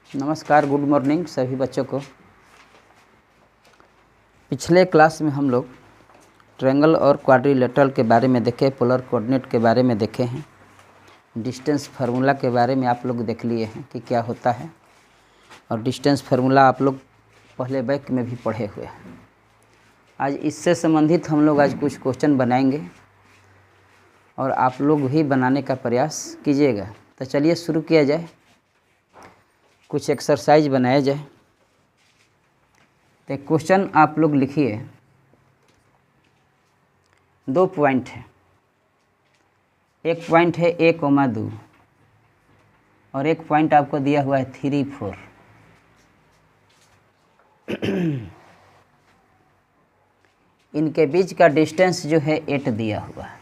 नमस्कार, good morning सभी बच्चों को। पिछले क्लास में हम लोग ट्रायंगल और क्वाड्रिलेटरल के बारे में देखे, पोलर कोऑर्डिनेट के बारे में देखे हैं, डिस्टेंस फार्मूला के बारे में आप लोग देख लिए हैं कि क्या होता है, और डिस्टेंस फार्मूला आप लोग पहले बैक में भी पढ़े हुए हैं। आज इससे संबंधित हम लोग आज कुछ क्वेश्चन बनाएंगे और आप लोग भी बनाने का प्रयास कीजिएगा। तो चलिए शुरू किया जाए, कुछ एक्सरसाइज बनाया जाए। तो क्वेश्चन आप लोग लिखिए। 2 पॉइंट है, एक पॉइंट है A,2 और एक पॉइंट आपको दिया हुआ है 3, 4। इनके बीच का डिस्टेंस जो है 8 दिया हुआ है।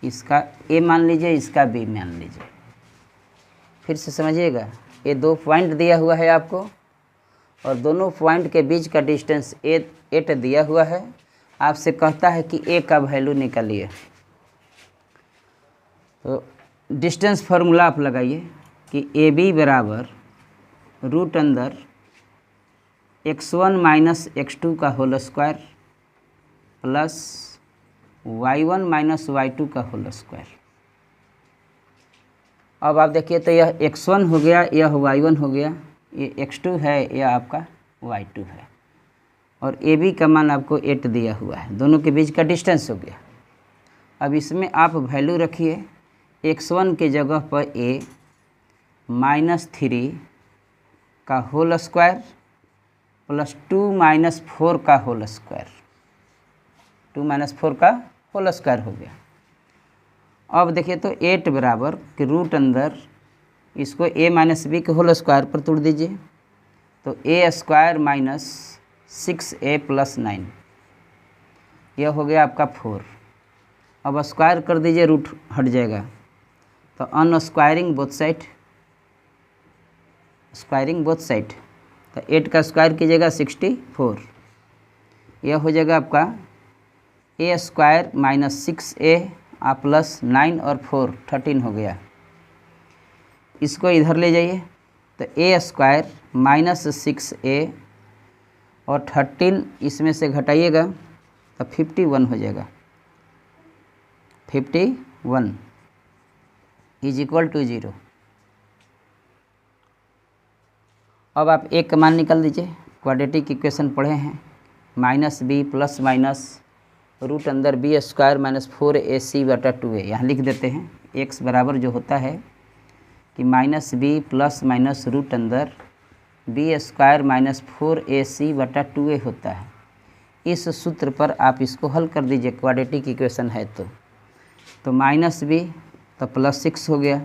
इसका A मान लीजिए, इसका B मान लीजिए। फिर से समझिएगा, ये 2 पॉइंट दिया हुआ है आपको और दोनों पॉइंट के बीच का डिस्टेंस 8 दिया हुआ है। आपसे कहता है कि A का वैल्यू निकालिए। तो डिस्टेंस फार्मूला आप लगाइए कि AB बराबर रूट अंदर x1 माइनस x2 का whole square plus y1 minus y2 का होल स्क्वायर। अब आप देखिए, तो यह x1 हो गया, यह y1 हो गया, ये x2 है, यह आपका y2 है, और AB का मान आपको 8 दिया हुआ है। दोनों के बीच का डिस्टेंस हो गया। अब इसमें आप वैल्यू रखिए, x1 के जगह पर A माइनस 3 का होल स्क्वायर प्लस 2 माइनस 4 का होल स्क्वायर। 2 माइनस 4 का होल स्क्वायर हो गया। अब देखिए, तो 8 बराबर कि रूट अंदर इसको A माइनस बी के होल स्क्वायर पर तोड़ दीजिए, तो A square minus 6A plus 9, यह हो गया आपका 4। अब स्क्वायर कर दीजिए, रूट हट जाएगा, तो unsquaring both side, squaring both side, तो 8 का स्क्वायर कीजिएगा 64, यह हो जाएगा आपका A square minus 6A plus 9 और 4 13 हो गया। इसको इधर ले जाइए, तो A स्क्वायर माइनस 6A और 13 इसमें से घटाइएगा तो 51 हो जाएगा। 51 इज इक्वल टू 0। अब आप A का मान निकाल दीजिए। क्वाड्रेटिक इक्वेशन पढ़े हैं, minus B plus minus root अंदर B स्क्वायर माइनस 4AC बटा 2A। यहाँ लिख देते हैं x बराबर जो होता है कि minus B plus minus root अंदर B स्क्वायर माइनस 4AC बटा 2A होता है। इस सूत्र पर आप इसको हल कर दीजिए, क्वाड्रेटिक इक्वेशन है तो माइनस बी तो प्लस 6 हो गया,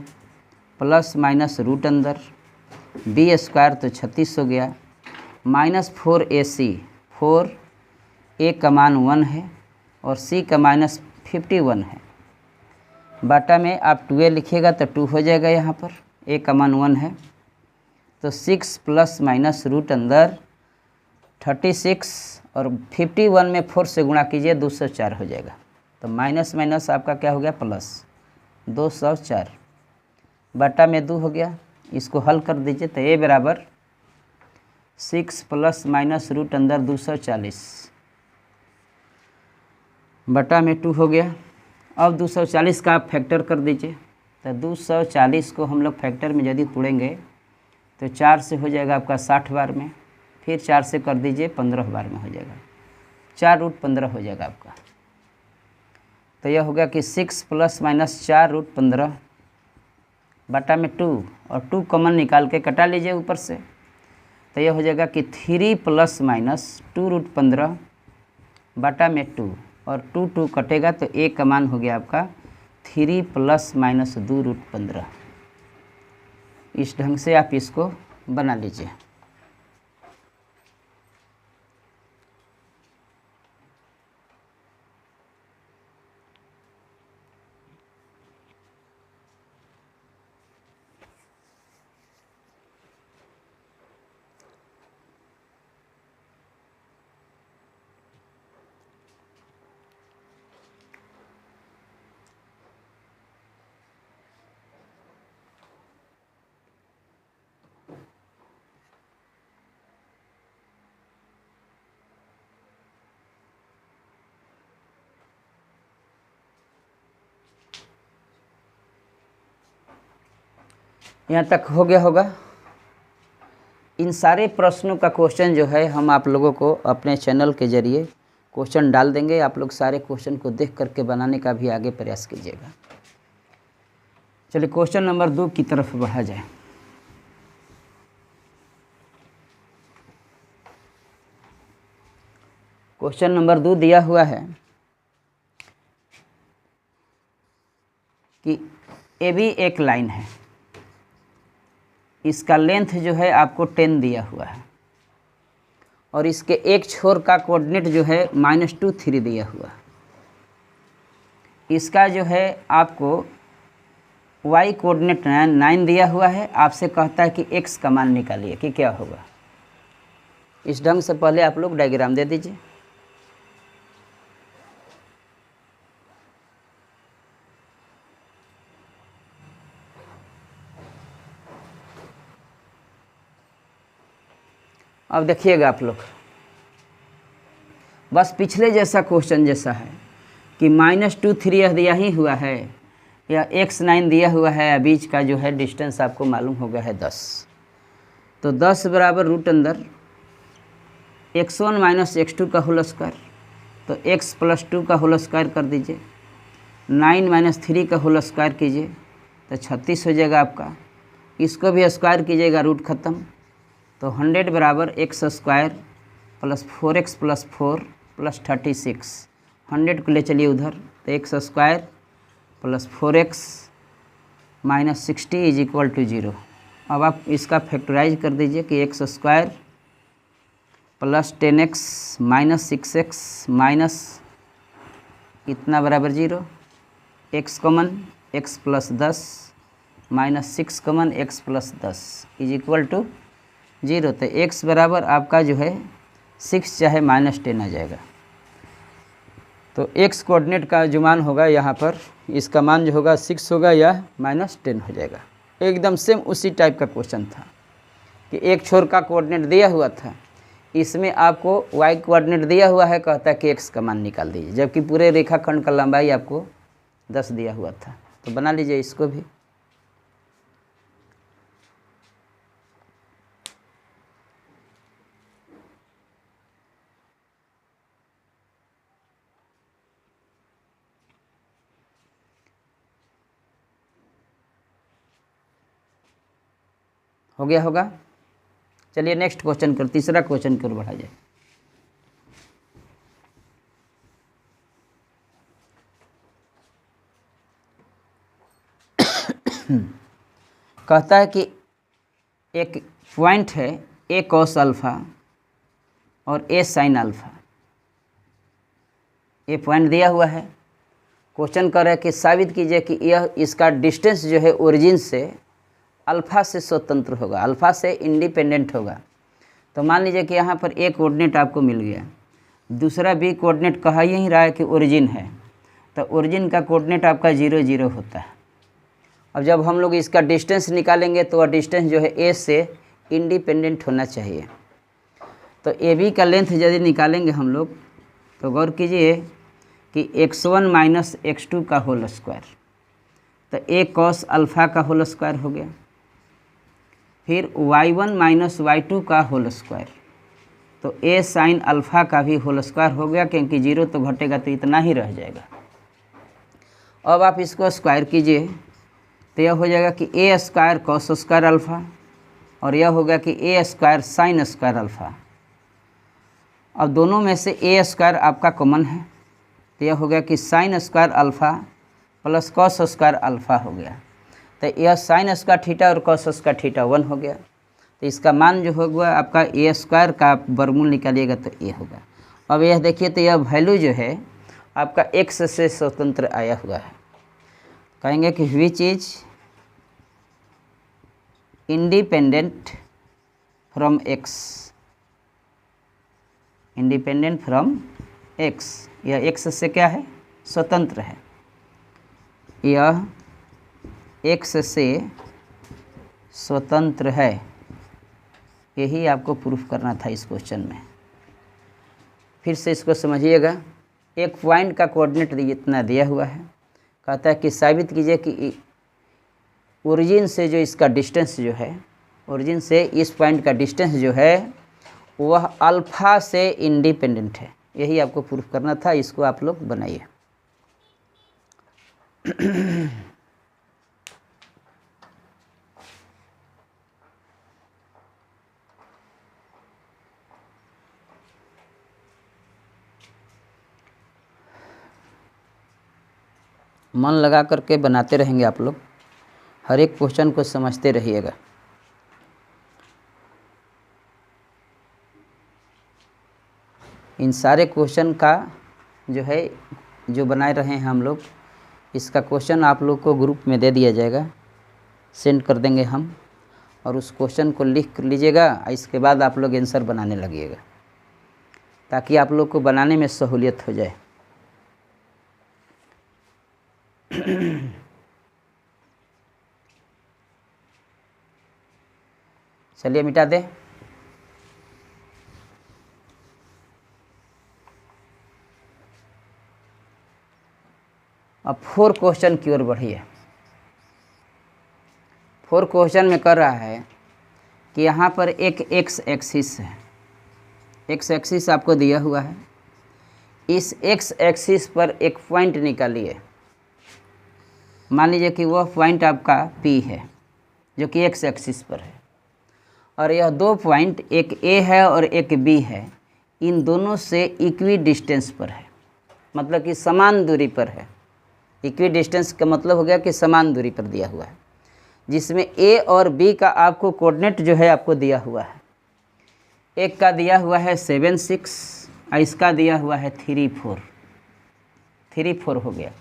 प्लस माइनस रूट अंदर B स्क्वायर तो 36 हो गया, माइनस 4AC, 4A का मान 1 है और C का माइनस 51 है। बाटा में आप 2A लिखिएगा तो 2 हो जाएगा, यहाँ पर A का मान 1 है, तो 6 प्लस माइनस रूट अंदर 36 और 51 में 4 से गुणा कीजिए, 204 हो जाएगा। तो माइनस माइनस आपका क्या हो गया, प्लस 204, बाटा में 2 हो गया। इसको हल कर दीजिए, तो A बराबर 6 प्लस माइनस रूट अंदर 240 बटा में 2 हो गया। अब 240 का आप फैक्टर कर दीजिए, तो 240 को हम लोग फैक्टर में यदि तोड़ेंगे तो 4 से हो जाएगा आपका 60 बार में, फिर 4 से कर दीजिए 15 बार में हो जाएगा, 4 रूट 15 हो जाएगा आपका। तो यह हो गया कि 6 प्लस माइनस 4 रूट 15 बटा में 2, और 2 कॉमन निकाल के कटा लीजिए ऊपर से, तो यह हो जाएगा कि 3 प्लस माइनस 2 रूट 15 बटा में 2, और 2 2 कटेगा तो A का मान हो गया आपका 3 प्लस माइनस 2 रूट 15। इस ढंग से आप इसको बना लीजिए। यहाँ तक हो गया होगा। इन सारे प्रश्नों का क्वेश्चन जो है हम आप लोगों को अपने चैनल के जरिए क्वेश्चन डाल देंगे। आप लोग सारे क्वेश्चन को देख करके बनाने का भी आगे प्रयास कीजिएगा। चलिए क्वेश्चन नंबर 2 की तरफ बढ़ा जाए। क्वेश्चन नंबर 2 दिया हुआ है कि ए बी एक लाइन है, इसका लेंथ जो है आपको 10 दिया हुआ है और इसके एक छोर का कोऑर्डिनेट जो है -2 3 दिया हुआ है। इसका जो है आपको y कोऑर्डिनेट 9 दिया हुआ है। आपसे कहता है कि x का मान निकालिए कि क्या होगा। इस ढंग से पहले आप लोग डायग्राम दे दीजिए। अब देखिएगा आप लोग, बस पिछले जैसा क्वेश्चन जैसा है कि -2 3 यह दिया ही हुआ है या x 9 दिया हुआ है या बीच का जो है डिस्टेंस आपको मालूम हो गया है 10। तो 10 बराबर रूट अंदर x1 - x2 का होल स्क्वायर, तो x + 2 का होल स्क्वायर कर दीजिए, 9 - 3 का होल स्क्वायर कीजिए तो 36 हो जाएगा आपका। इसको भी स्क्वायर कीजिएगा, रूट ख़त्म, तो 100 बराबर x² + 4x + 4 + 36। 100 को ले चलिए उधर, तो x² + 4x - 60 = 0। अब आप इसका फैक्टराइज कर दीजिए कि x² + 10x - 6x माइनस इतना बराबर 0, x common x + 10 - 6 common x + 10 = 0। तो x बराबर आपका जो है 6 चाहे -10 आ जाएगा। तो x कोऑर्डिनेट का जो मान होगा यहाँ पर, इसका मान जो होगा 6 होगा या -10 हो जाएगा। एकदम सेम उसी टाइप का क्वेश्चन था कि एक छोर का कोऑर्डिनेट दिया हुआ था, इसमें आपको y कोऑर्डिनेट दिया हुआ है, कहता है कि x का मान निकाल दीजिए, जबकि पूरे रेखाखंड का लंबाई आपको 10 दिया हुआ था। तो बना लीजिए इसको भी। हो गया होगा। चलिए नेक्स्ट क्वेश्चन कर, तीसरा क्वेश्चन की ओर बढ़ा जाए। कहता है कि एक पॉइंट है a cos अल्फ़ा और a sin अल्फ़ा, ये पॉइंट दिया हुआ है। क्वेश्चन कर रहा है कि साबित कीजिए कि यह इसका डिस्टेंस जो है ओरिजिन से अल्फ़ा से स्वतंत्र होगा, अल्फ़ा से इंडिपेंडेंट होगा। तो मान लीजिए कि यहाँ पर एक कोऑर्डिनेट आपको मिल गया, दूसरा बी कोऑर्डिनेट कहा यही रहा है कि ओरिजिन है, तो ओरिजिन का कोऑर्डिनेट आपका 0 0 होता है। अब जब हम लोग इसका डिस्टेंस निकालेंगे तो वह डिस्टेंस जो है ए से इंडिपेंडेंट होना चाहिए। तो ए बी का लेंथ यदि निकालेंगे हम लोग, तो गौर कीजिए कि x1 - x2 का होल स्क्वायर, तो a cos अल्फ़ा का होल स्क्वायर हो गया, फिर y1 - y2 का होल स्क्वायर, तो a sin अल्फ़ा का भी होल स्क्वायर हो गया, क्योंकि 0 तो घटेगा तो इतना ही रह जाएगा। अब आप इसको स्क्वायर कीजिए तो यह हो जाएगा कि a² cos² अल्फ़ा और यह होगा कि a² sin² अल्फ़ा। अब दोनों में से a² आपका कॉमन है, तो यह हो गया कि sin² अल्फ़ा + cos² अल्फ़ा हो गया। तो यह sin² थीटा और cos² थीटा 1 हो गया। तो इसका मान जो होगा आपका a² का वर्गमूल निकालिएगा तो a होगा। अब यह देखिए तो यह वैल्यू जो है आपका x से स्वतंत्र आया हुआ है। कहेंगे कि which is independent from x, independent from x, यह x से क्या है, स्वतंत्र है। यह x से स्वतंत्र है, यही आपको प्रूफ करना था इस क्वेश्चन में। फिर से इसको समझिएगा। एक पॉइंट का कोऑर्डिनेट इतना दिया हुआ है, कहता है कि साबित कीजिए कि ओरिजिन से जो इसका डिस्टेंस जो है, ओरिजिन से इस पॉइंट का डिस्टेंस जो है वह अल्फ़ा से इंडिपेंडेंट है। यही आपको प्रूफ करना था, इसको आप लोग बनाइए। मन लगा करके बनाते रहेंगे आप लोग, हर एक क्वेश्चन को समझते रहिएगा। इन सारे क्वेश्चन का जो है, जो बनाए रहे हैं हम लोग, इसका क्वेश्चन आप लोग को ग्रुप में दे दिया जाएगा, सेंड कर देंगे हम, और उस क्वेश्चन को लिख लीजिएगा। इसके बाद आप लोग आंसर बनाने लगिएगा, ताकि आप लोग को बनाने में सहूलियत हो जाए। चलिए मिटा दें। अब 4 क्वेश्चन की ओर बढ़िए। 4 क्वेश्चन में कर रहा है कि यहाँ पर एक एक्स एक्सिस है, एक्स एक्सिस आपको दिया हुआ है। इस एक्स एक्सिस पर एक पॉइंट निकालिए। मान लीजिए कि वह पॉइंट आपका P है जो कि एक्स एक्सिस पर है, और यह 2 पॉइंट, एक A है और एक B है, इन दोनों से इक्वी डिस्टेंस पर है, मतलब कि समान दूरी पर है। इक्वी डिस्टेंस का मतलब हो गया कि समान दूरी पर दिया हुआ है, जिसमें A और B का आपको कोऑर्डिनेट जो है आपको दिया हुआ है। एक का दिया हुआ है 7 6 और इसका दिया हुआ है 3 4, 3 4 हो गया।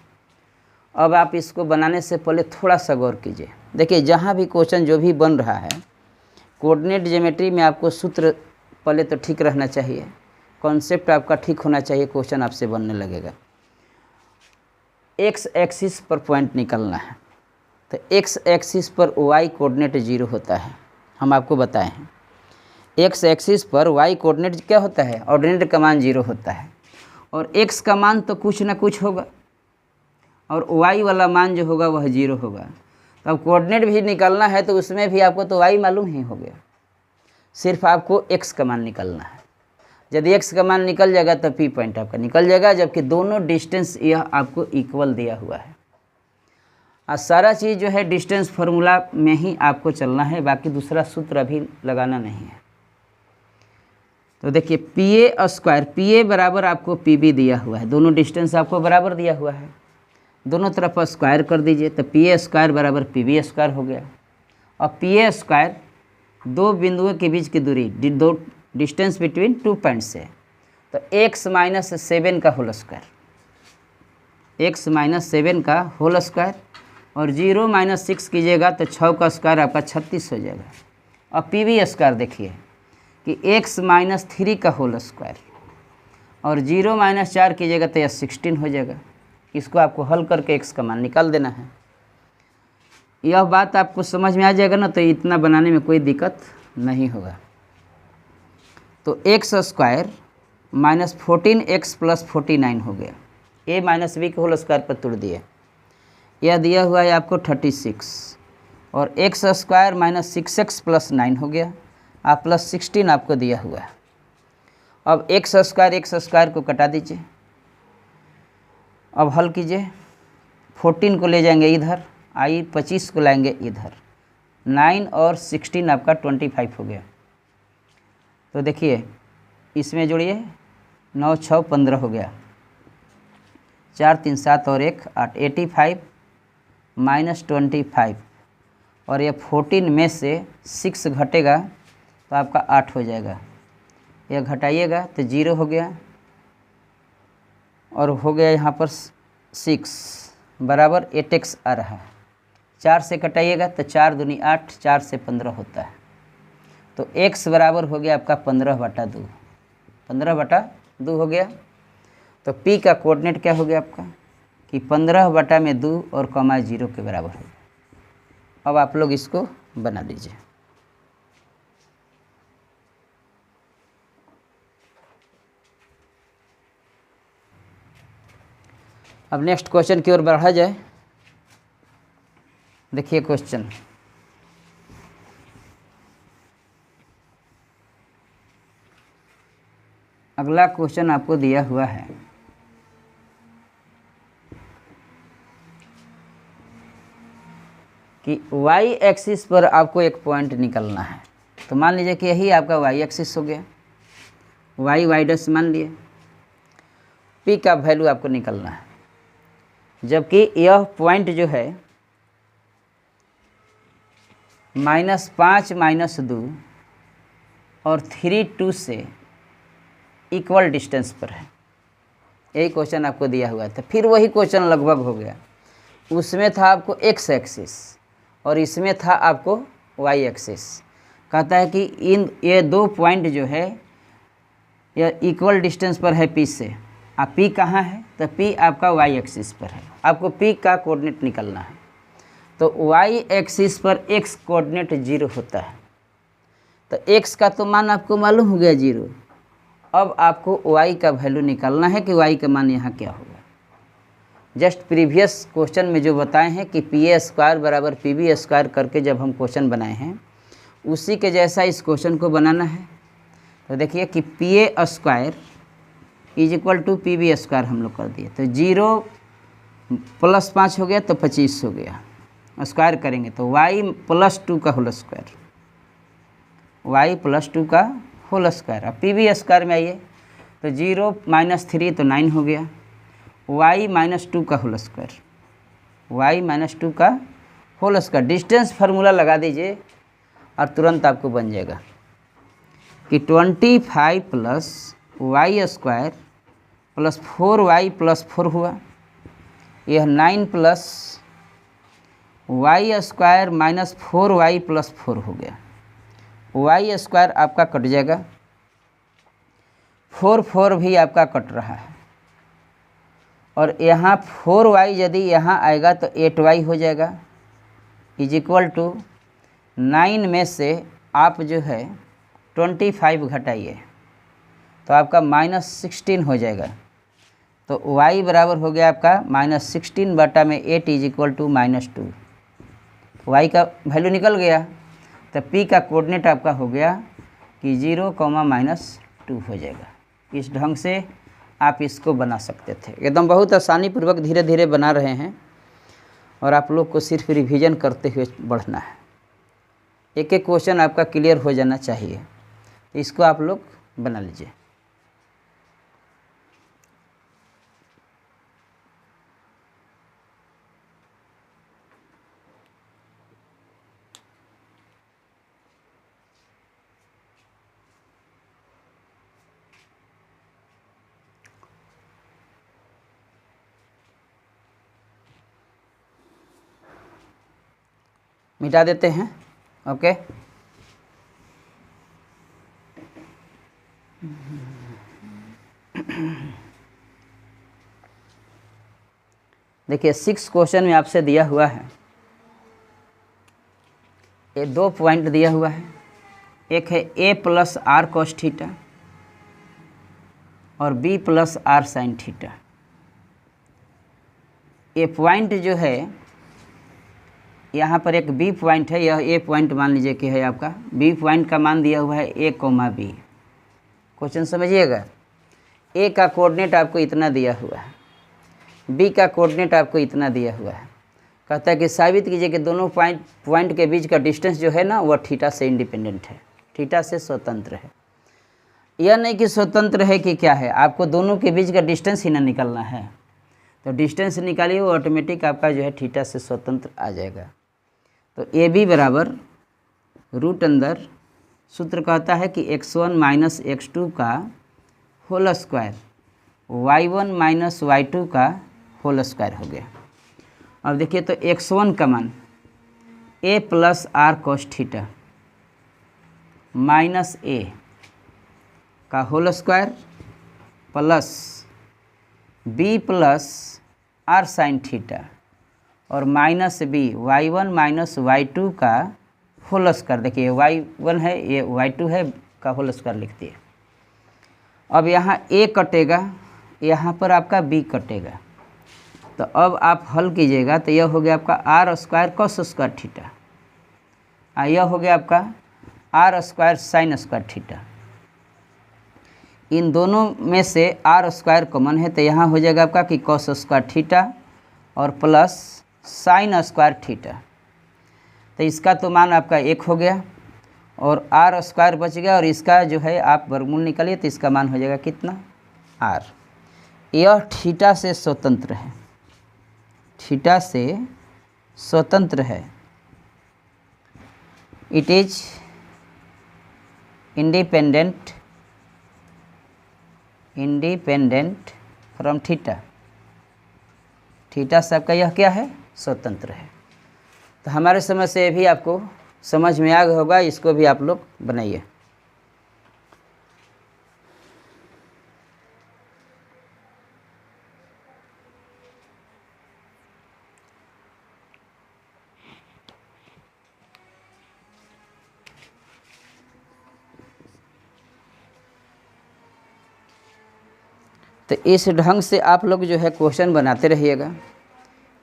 अब आप इसको बनाने से पहले थोड़ा सा गौर कीजिए। देखिए, जहाँ भी क्वेश्चन जो भी बन रहा है, कोऑर्डिनेट ज्योमेट्री में आपको सूत्र पहले तो ठीक रहना चाहिए, कॉन्सेप्ट आपका ठीक होना चाहिए, क्वेश्चन आपसे बनने लगेगा। एक्स एक्सिस पर पॉइंट निकलना है, तो एक्स एक्सिस पर वाई कोऑर्डिनेट 0 होता है, हम आपको बताए हैं। एक्स एक्सिस पर वाई कोऑर्डिनेट क्या होता है, ऑर्डिनेट का मान 0 होता है, और एक्स का मान तो कुछ ना कुछ होगा, और वाई वाला मान जो होगा वह 0 होगा। तो अब कोऑर्डिनेट भी निकालना है तो उसमें भी आपको तो वाई मालूम ही हो गया, सिर्फ आपको एक्स का मान निकालना है। यदि एक्स का मान निकल जाएगा तो पी पॉइंट आपका निकल जाएगा, जबकि दोनों डिस्टेंस यह आपको इक्वल दिया हुआ है। और सारा चीज़ जो है डिस्टेंस फार्मूला में ही आपको चलना है, बाकी दूसरा सूत्र अभी लगाना नहीं है। तो देखिए, P A square, P A बराबर आपको पी बी दिया हुआ है, दोनों डिस्टेंस आपको बराबर दिया हुआ है, दोनों तरफ स्क्वायर कर दीजिए, तो पी ए स्क्वायर बराबर पी बी स्क्वायर हो गया। और पी ए स्क्वायर 2 बिंदुओं के बीच की दूरी, दो डिस्टेंस बिटवीन 2 पॉइंट्स है, तो x माइनस 7 का होल स्क्वायर, x माइनस 7 का होल स्क्वायर, और 0 माइनस 6 कीजिएगा तो 6 का स्क्वायर आपका 36 हो जाएगा। और पी बी स्क्वायर देखिए कि x माइनस 3 का होल स्क्वायर, और 0 माइनस 4 कीजिएगा तो यह 16 हो जाएगा। इसको आपको हल करके x का मान निकाल देना है। यह बात आपको समझ में आ जाएगा ना, तो इतना बनाने में कोई दिक्कत नहीं होगा। तो x square minus 14x plus 49 हो गया, a माइनस बी के होल स्क्वायर पर तोड़ दिए, यह दिया हुआ है आपको 36, और x square minus 6x plus 9 हो गया, आप प्लस 16 आपको दिया हुआ है। अब एक्स स्क्वायर को कटा दीजिए, अब हल कीजिए। 14 को ले जाएंगे इधर, 25 को लाएंगे इधर, 9 और 16 आपका 25 हो गया। तो देखिए, इसमें जोड़िए, 9 6 15 हो गया, 4 3 7 और 1 8, 85 माइनस 25, और यह 14 में से 6 घटेगा तो आपका 8 हो जाएगा, यह घटाइएगा तो 0 हो गया, और हो गया यहाँ पर 6 बराबर 8x आ रहा है। 4 से कटाइएगा तो 4 दूनी 8, 4 से 15 होता है, तो x बराबर हो गया आपका 15/2, 15/2 हो गया। तो p का कोऑर्डिनेट क्या हो गया आपका कि 15/2 और कॉमा 0 के बराबर हो गया। अब आप लोग इसको बना लीजिए। अब नेक्स्ट क्वेश्चन की ओर बढ़ा जाए। देखिए क्वेश्चन, अगला क्वेश्चन आपको दिया हुआ है कि y एक्सिस पर आपको एक पॉइंट निकलना है। तो मान लीजिए कि यही आपका y एक्सिस हो गया, y डैश मान लिए, p का वैल्यू आपको निकलना है, जबकि यह पॉइंट जो है -5 -2 और 3 2 से इक्वल डिस्टेंस पर है। यही क्वेश्चन आपको दिया हुआ था। फिर वही क्वेश्चन लगभग हो गया, उसमें था आपको x एक्सिस और इसमें था आपको y एक्सिस। कहता है कि इन ये दो पॉइंट जो है यह इक्वल डिस्टेंस पर है p से। अब p कहाँ है? तो p आपका y एक्सिस पर है। आपको p का कोऑर्डिनेट निकलना है। तो y एक्सिस पर x कोऑर्डिनेट 0 होता है, तो x का तो मान आपको मालूम हो गया 0। अब आपको y का वैल्यू निकालना है कि y का मान यहाँ क्या होगा। जस्ट प्रीवियस क्वेश्चन में जो बताए हैं कि pa² बराबर pb² करके जब हम क्वेश्चन बनाए हैं, उसी के जैसा इस क्वेश्चन को बनाना है। तो देखिए कि pa² = pb² हम लोग कर दिए, तो 0 + 5 हो गया तो 25 हो गया, स्क्वायर करेंगे तो y + 2 का होल स्क्वायर, y + 2 का होल स्क्वायर। अब pb² में आइए तो 0 - 3 तो 9 हो गया, y - 2 का होल स्क्वायर, y - 2 का होल स्क्वायर। डिस्टेंस फार्मूला लगा दीजिए और तुरंत आपको बन जाएगा कि 25 + y² + 4y + 4 हुआ, यह 9 + y² - 4y + 4 हो गया। y² आपका कट जाएगा, 4 भी आपका कट रहा है, और यहाँ 4y यदि यहाँ आएगा तो 8y हो जाएगा, = 9 में से आप जो है 25 घटाइए तो आपका -16 हो जाएगा। तो y बराबर हो गया आपका -16 बटा में 8 = -2। y का वैल्यू निकल गया, तो p का कोऑर्डिनेट आपका हो गया कि 0, -2 हो जाएगा। इस ढंग से आप इसको बना सकते थे। एकदम बहुत आसानी पूर्वक धीरे धीरे बना रहे हैं, और आप लोग को सिर्फ रिवीजन करते हुए बढ़ना है। एक एक क्वेश्चन आपका क्लियर हो जाना चाहिए, इसको आप लोग बना लीजिए। मिटा देते हैं, ओके। देखिए 6 क्वेश्चन में आपसे दिया हुआ है, ये 2 पॉइंट दिया हुआ है। एक है a + r cos थीटा और b + r sin थीटा। ये पॉइंट जो है यहाँ पर एक b पॉइंट है, यह a पॉइंट मान लीजिए कि है आपका। b पॉइंट का मान दिया हुआ है a, b। क्वेश्चन समझिएगा, a का कोऑर्डिनेट आपको इतना दिया हुआ है, b का कोऑर्डिनेट आपको इतना दिया हुआ है। कहता है कि साबित कीजिए कि दोनों पॉइंट के बीच का डिस्टेंस जो है ना वह थीटा से इंडिपेंडेंट है, थीटा से स्वतंत्र है। यह नहीं कि स्वतंत्र है कि क्या है, आपको दोनों के बीच का डिस्टेंस ही ना निकालना है। तो डिस्टेंस निकालिए, वो ऑटोमेटिक आपका जो है थीटा से स्वतंत्र आ जाएगा। तो ए बी बराबर √ सूत्र कहता है कि x1 - x2 का होल स्क्वायर, y1 - y2 का होल स्क्वायर हो गया। अब देखिए तो x1 का मान a + r cos theta minus a का whole square plus b + r sin theta और माइनस b y1 - y2 का होल स्क्वायर। देखिए y1 है, ये y2 है, का होल स्क्वायर लिख दिए। अब यहाँ a कटेगा, यहाँ पर आपका b कटेगा, तो अब आप हल कीजिएगा तो यह हो गया आपका R square cos square theta, यह हो गया आपका R square sine square theta. इन दोनों में से आर स्क्वायर कॉमन है तो यहाँ हो जाएगा आपका कि कॉस स्क्वायर थीटा और प्लस साइन स्क्वायर थीटा। तो इसका तो मान आपका 1 हो गया और आर स्क्वायर बच गया और इसका जो है आप वर्गमूल निकालिए तो इसका मान हो जाएगा कितना, आर। यह थीटा से स्वतंत्र है, थीटा से स्वतंत्र है। It is independent from theta, theta से आपका यह क्या है, स्वतंत्र है। तो हमारे समझ से भी आपको समझ में आ गया होगा, इसको भी आप लोग बनाइए। तो इस ढंग से आप लोग जो है क्वेश्चन बनाते रहिएगा।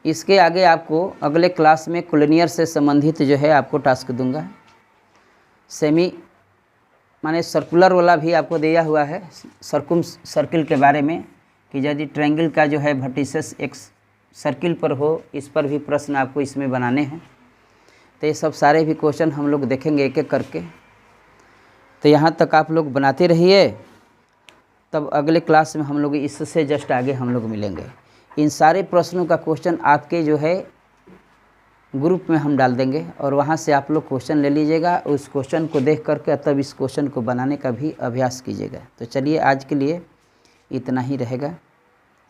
इसके आगे आपको अगले क्लास में कोलिनियर से संबंधित जो है आपको टास्क दूंगा। सेमी माने सर्कुलर वाला भी आपको दिया हुआ है, सर्किल के बारे में कि यदि ट्रायंगल का जो है वर्टिसेस एक सर्किल पर हो, इस पर भी प्रश्न आपको इसमें बनाने हैं। तो ये सब सारे भी क्वेश्चन हम लोग देखेंगे एक एक करके। तो यहाँ तक आप लोग बनाते रहिए, तब अगले क्लास में हम लोग इससे जस्ट आगे हम लोग मिलेंगे। इन सारे प्रश्नों का क्वेश्चन आपके जो है ग्रुप में हम डाल देंगे और वहाँ से आप लोग क्वेश्चन ले लीजिएगा, उस क्वेश्चन को देख करके तब इस क्वेश्चन को बनाने का भी अभ्यास कीजिएगा। तो चलिए आज के लिए इतना ही रहेगा।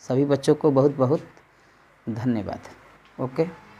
सभी बच्चों को बहुत बहुत धन्यवाद। ओके।